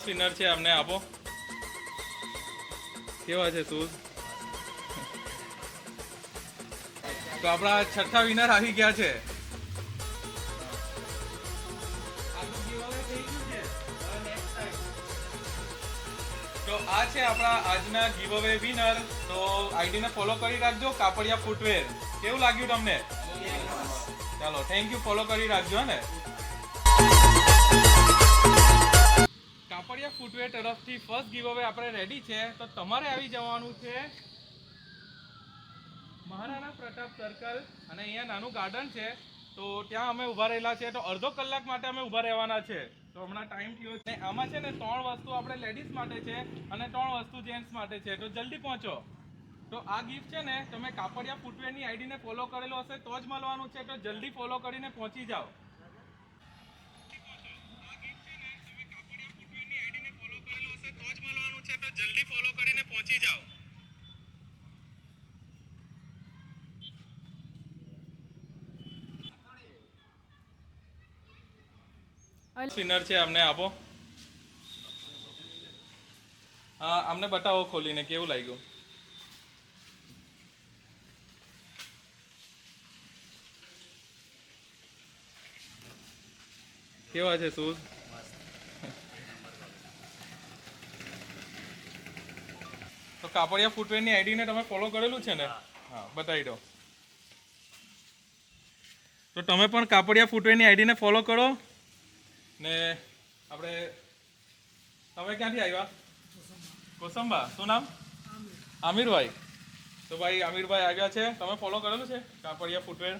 Spinner છે અમને આપો. કેવા છે શૂઝ? તો આપણા છઠ્ઠા વિનર આવી ગયા છે. તો આ છે આપણા આજના ગીવ અવે વિનર. તો આઈડીને ફોલો કરી રાખજો, કાપડિયા ફૂટવેર. કેવું લાગ્યું તમને? ચાલો થેન્ક યુ, ફોલો કરી રાખજો ને. કાપડિયા ફૂટવેર તરફથી ફર્સ્ટ ગીવ અવે આપણે રેડી છે. તો તમારે આવી જવાનું છે મહારાણા પ્રતાપ સર્કલ, અને અહીંયા નાનું ગાર્ડન છે. તો ત્યાં અમે ઊભા રહેલા છે. તો અડધો કલાક માટે અમે ઊભા રહેવાના છે. તો હમણાં ટાઈમ થયો છે. આમાં છે ને 3 વસ્તુ આપણે લેડીઝ માટે છે અને 3 વસ્તુ જેન્ટ્સ માટે છે. તો જલ્દી પહોંચો. તો આ ગિફ્ટ છે ને તમે કાપડિયા ફૂટવેરની આઈડીને ફોલો કરેલો હશે તો જ મળવાનું છે. તો જલ્દી ફોલો કરીને પહોંચી જાઓ. જલ્દી ફોલો કરીને પહોંચી જાઓ. સ્પિનર છે અમને આપો. હા, અમને બતાવો ખોલીને કેવું લાગ્યું. કેવા છે શૂઝ? તો કાપડિયા ફૂટવેરની આઈડીને તમે ફોલો કરેલું છે ને? હા, બતાવી દો. તો તમે પણ કાપડિયા ફૂટવેરની આઈડીને ફોલો કરો ને. આપણે તમે ક્યાંથી આવ્યા? કોસંબા. શું નામ? આમિરભાઈ. તો ભાઈ આમિરભાઈ આવ્યા છે. તમે ફોલો કરેલું છે કાપડિયા ફૂટવેર?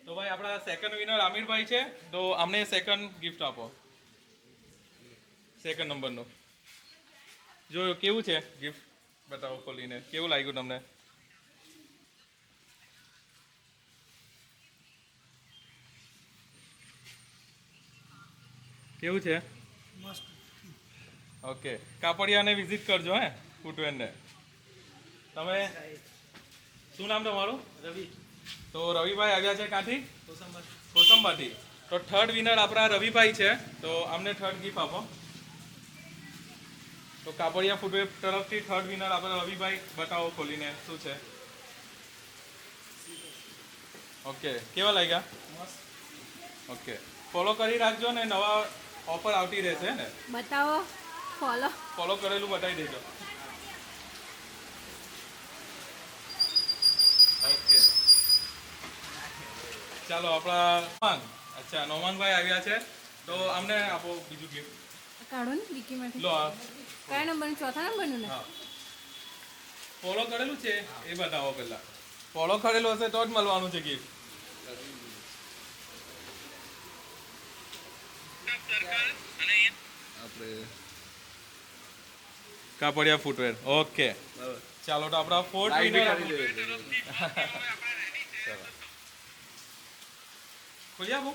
તો ભાઈ આપણા સેકન્ડ વિનર આમિરભાઈ છે. તો અમને સેકન્ડ ગિફ્ટ આપો, સેકન્ડ નંબરનું. જો કેવું છે ગિફ્ટ, બતાવો ખોલીને. કેવું લાગ્યું તમને? કેવું છે? ઓકે, કાપડિયાને વિઝિટ કરજો હે, ફૂટવેરને. તમે શું નામ તમારું? રવિ. તો રવિભાઈ આવ્યા છે ક્યાંથી? કોસંબાથી. તો થર્ડ વિનર આપણા રવિભાઈ છે. તો અમને થર્ડ ગિફ્ટ આપો. તો કાપડિયા ફૂટવેર તરફથી થર્ડ વિનર આપણા રવિભાઈ. બતાવો ખોલીને શું છે. ઓકે, કેવા લાગ્યા? ઓકે, ફોલો કરી રાખજો ને, નવા ઓફર આવતી રહેશે ને. બતાવો. ફોલો કરેલું બતાવી દેજો. ઓકે, ચાલો આપણા અચ્છા નોમાનભાઈ આવ્યા છે. તો અમને આપો બીજું ગિફ્ટ. કાઢો ને વિકીમાંથી. લો આ. કયા નંબરનું? ચોથા નંબરનું ને? હા, ફોલો કરેલું છે એ બતાવો પહેલા. ફોલો કરેલું હશે તો જ મળવાનું છે ગિફ્ટ. આપણે કાપડિયા ફૂટવેર. ઓકે, ચાલો તો આપણા ફોર્થ વિનર ખોલી આપો.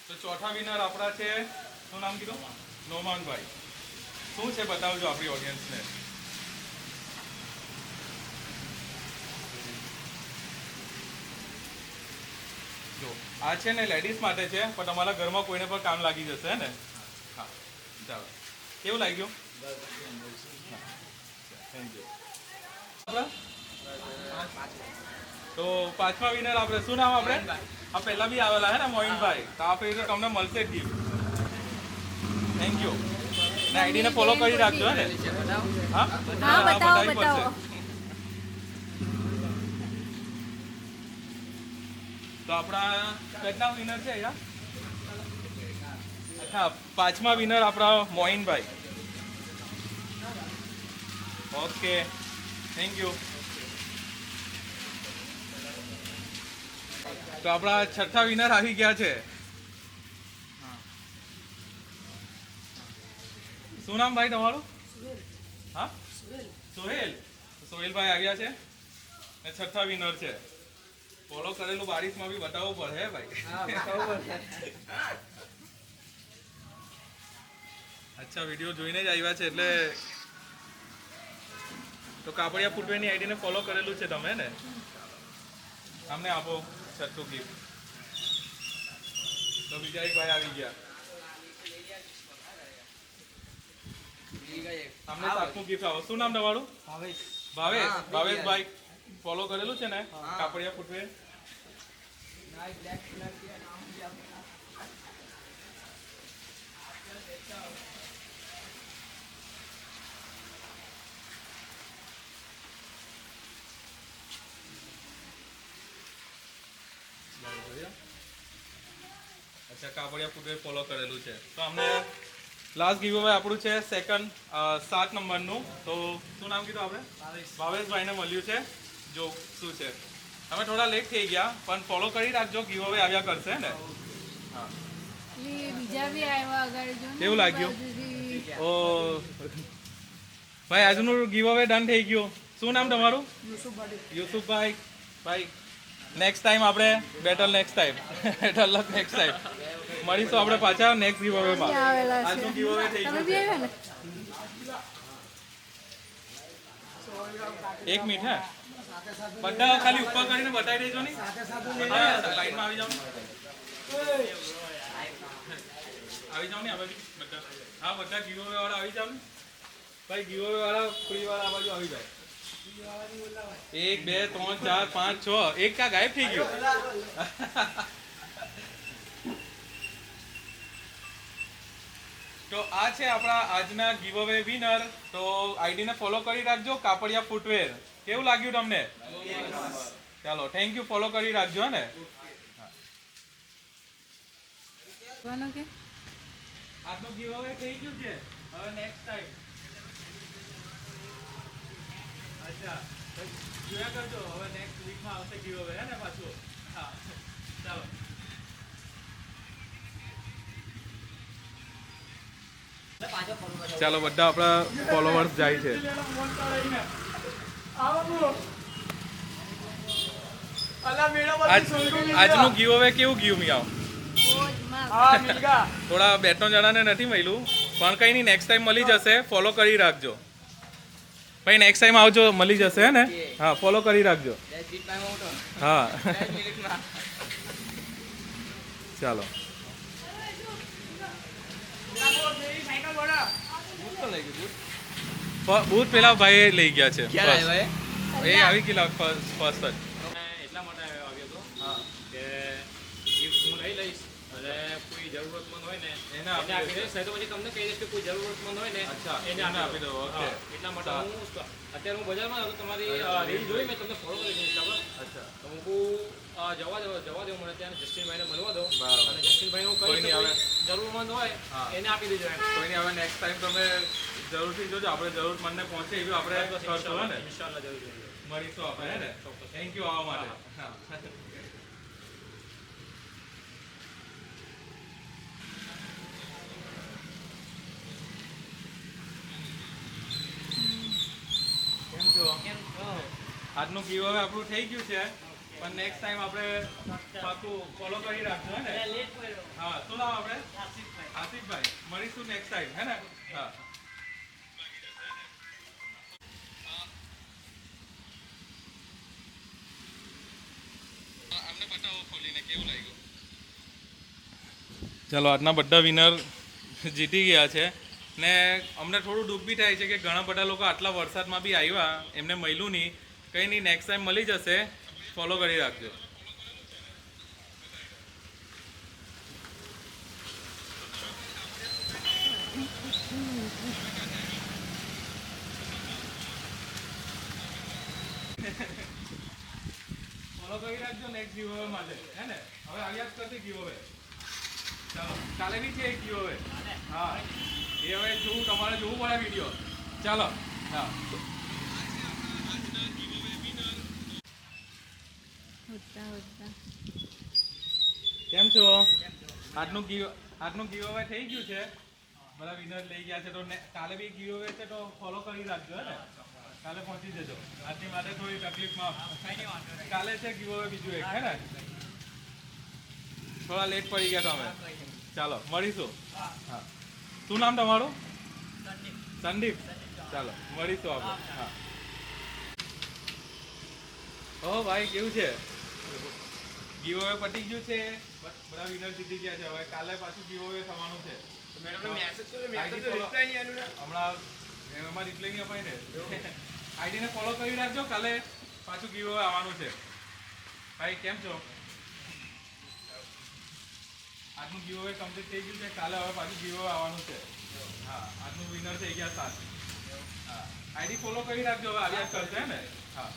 તો ચોથા વિનર આપણા છે. શું નામ કીધું? નોમાનભાઈ. શું છે બતાવજો આપણી ઓડિયન્સને. જો આ છે ને લેડીઝ માટે છે, પણ તમારા ઘરમાં કોઈને પણ કામ લાગી જશે ને. હા, ચાલો. કેવું લાગ્યું? Thank you. તો પાંચમા વિનર આપણે શું નામ? આપણે આ પહેલા બી આવેલા હે ને મોહિનભાઈ. તો આ ફેર તમને મળશે ગિફ્ટ. Thank you. ને આઈડીને ફોલો કરી રાખજો ને. હા, બતાવો બતાવો. તો આપણા કેટલા વિનર છે અહીંયા? હા, પાંચમા વિનર આપણા મોહિનભાઈ. Okay, thank you. તો આપણા છઠ્ઠા વિનર આવી ગયા છે. શું નામ ભાઈ તમારું? હા, સોહેલ. સોહેલભાઈ આવ્યા છે ને છઠ્ઠા વિનર છે. ફોલો કરેલું બારીશમાં બી બતાવવું પડે હે ભાઈ. અચ્છા, વિડીયો જોઈને જ આવ્યા છે એટલે. તો તો કાપડિયા ફૂટવેરની આઈડીને ફોલો કરેલું છે તમે ને? અમને આપો છઠ્ઠું ગિફ્ટ. તો બીજા એક ભાઈ આવી ગયા. અમને સાતમું ગિફ્ટ આવો. શું નામ તમારું? ભાવેશ. ભાવેશભાઈ ફોલો કરેલું છે ને કાપડિયા ફૂટવેર? અચ્છા, કાપડિયા ફૂટવેર ફોલો કરેલું છે. તો અમને લાસ્ટ ગીવ અવે આપણું છે સેકન્ડ 7 નંબરનું. તો શું નામ કીધું આપણે? ભાવેશભાઈને મળ્યું છે. જો શું છે, અમે થોડા લેટ થઈ ગયા પણ ફોલો કરી રાખજો, ગીવ અવે આવ્યા કરશે ને. હા, બીજા બી આવ્યા આગળ જો ને. કેવું લાગ્યું? બાજુથી. ઓ ભાઈ, આજનું ગીવ અવે ડન થઈ ગયું. શું નામ તમારું? યુસુફભાઈ. ભાઈ નેક્સ્ટ ટાઈમ આપણે બેટર નેક્સ્ટ ટાઈમ બેટર લક નેક્સ્ટ ટાઈમ મળીશું આપણે પાછા નેક્સ્ટ ગીવ અવેમાં. આવેલા છે. આજનું ગીવ અવે થઈ તમે ગયું બી છે. આવ્યા ને? એક મિનિટ હે, બધા ખાલી ઉપર કરીને બતાવી દેજો ને. બધા લાઈનમાં આવી જાઓ. આવી જાઓ ને આ બાજુ બધા. હા, બધા ગીવ અવે વાળા આવી જાઓ ને. ભાઈ ગીવ અવે વાળા ફ્રી વાળા આ બાજુ આવી જાય. 1 2 3 4 5 6 એક કા ગાયબ થઈ ગયો. તો આ છે આપણા આજના ગીવ અવે વિનર. તો આઈડીને ફોલો કરી રાખજો, કાપડિયા ફૂટવેર. કેવું લાગ્યું તમને? ચાલો, થેન્ક યુ. ફોલો કરી રાખજો હે ને. કોનો કે? આજનું ગીવ અવે થઈ ગયું છે. હવે નેક્સ્ટ ટાઈમ અચ્છા જોયા કરજો. હવે નેક્સ્ટ વીકમાં આવશે ગીવ અવે હે ને પાછું. હા, ચાલો. ચાલો, બધા આપણા ફોલોવર્સ જાય છે. આજનું ગીવ અવે કેવું ગયું મિયાઓ? થોડા 2-3 જણાને નથી મળ્યું પણ કઈ નહીં, નેક્સ્ટ ટાઈમ મળી જશે. ફોલો કરી રાખજો ભાઈ. નેક્સ્ટ ટાઈમ આવજો, મળી જશે હે ને. હા, ફોલો કરી રાખજો. હા ચાલો. બૂટ પેલા ભાઈ લઈ ગયા છે. એ આવી ગયેલા ફર્સ્ટ જ. એટલા માટે આવ્યો હતો કે ગિફ્ટ હું લઈ લઈશ અને કોઈ જરૂરતમંદ હોય ને એને એને આપી દઈશ. નહીં તો પછી તમને કહી દઈશ કે કોઈ જરૂરતમંદ હોય ને અચ્છા, એને આપી દો. ઓકે. એટલા માટે હું અત્યારે હું બજારમાં હતો, તમારી રીલ જોઈ, મેં તમને ફોલો કરી દીધી બરાબર. અચ્છા, તો હું જવા દો મને ત્યાં જસ્ટિનભાઈને મળવા દો બરાબર. અને જસ્ટિનભાઈ હું કોઈ કહીશ નહીં કે આવે. જરૂરતમંદ હોય હા. એને આપી દેજો એમ. કોઈ નહીં. હવે નેક્સ્ટ ટાઈમ તમે જરૂરથી જોજો. આપણે જરૂરતમંદને પહોંચે એવી આપણે કરશું હે ને. ઇન્શાલ્લાહ જરૂર જોઈએ. મળીશું આપણે હે ને. થેન્ક યુ આવવા માટે. હા. કેમ છો? આજનું ગીવ અવે આપણું થઈ ગયું છે પણ નેક્સ્ટ ટાઈમ આપણે પાછું ફોલો કરી રાખજો હે ને. હા, શું નામ આપણે? આસિફભાઈ. મળીશું નેક્સ્ટ ટાઈમ હે ને. હા. ચાલો, આજના બધા વિનર જીતી ગયા છે ને અમને થોડું દુઃખ બી થાય છે કે ઘણા બધા લોકો આટલા વરસાદમાં બી આવ્યા, એમને મળ્યું નહીં. કંઈ નહીં, નેક્સ્ટ ટાઈમ મળી જશે. ફોલો કરી રાખજો. ફોલો કરી રાખજો નેક્સ્ટ ગીવ અવે માટે હે ને. હવે આવ્યા જ કરશે ગીવ અવે. ચાલો, કાલે બી છે એક ગીવ અવે. હા, એ હવે તમારે જોવું પડે વિડીયો. ચાલો. હા, કેમ છો? આજનું ગીવ અવે થઈ ગયું છે. બધા વિનર લઈ ગયા છે. તો કાલે બી ગીવ અવે છે તો ફોલો કરી રાખજો હે ને. કાલે પહોંચી જજો. આજની માટે થોડી તકલીફમાં કાલે છે ગીવ અવે બીજું એક હે ને. થોડા લેટ પડી ગયા તમે. ચાલો, મળીશું. હા, શું નામ તમારું? સંદીપ. ચાલો, મળીશું આપણે. હા. ઓ ભાઈ કેવું છે ગીવ અવે પતી ગયું છે બધા વિનર જીતી ગયા છે હવે કાલે પાછું ગીવ અવે થવાનું છે હમણાં એમાં રિપ્લાય નહીં અપાય ને આઈડી ને ફોલો કરી રાખજો કાલે પાછું ગીવ અવે આવવાનું છે ભાઈ કેમ છો આજનું ગીવ અવે કમ્પ્લીટ થઈ ગયું છે કાલે હવે પાછું ગીવ અવે આવવાનું છે હા આજનું વિનર થઈ ગયા 7 હા આઈડી ફોલો કરી રાખજો હવે આવ્યા કરશે ને હા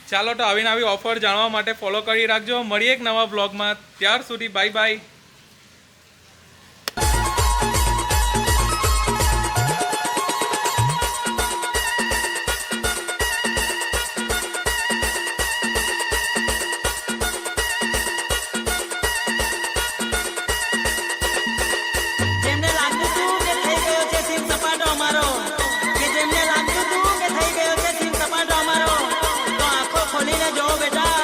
ચાલો તો આવીને આવી ઓફર જાણવા માટે ફોલો કરી રાખજો મળીએ એક નવા બ્લોગમાં ત્યાર સુધી બાય બાય જેમને લાગતું હતું કે થઈ ગયો છે સીમ સપાટો અમારો કે જેમને લાગતું હતું કે થઈ ગયો છે સીમ સપાટો અમારો તો આંખો ખોલીને જોવો બેટા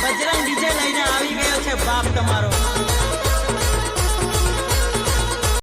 બજરંગ ડીજે લઈને આવી ગયો છે બાપ તમારો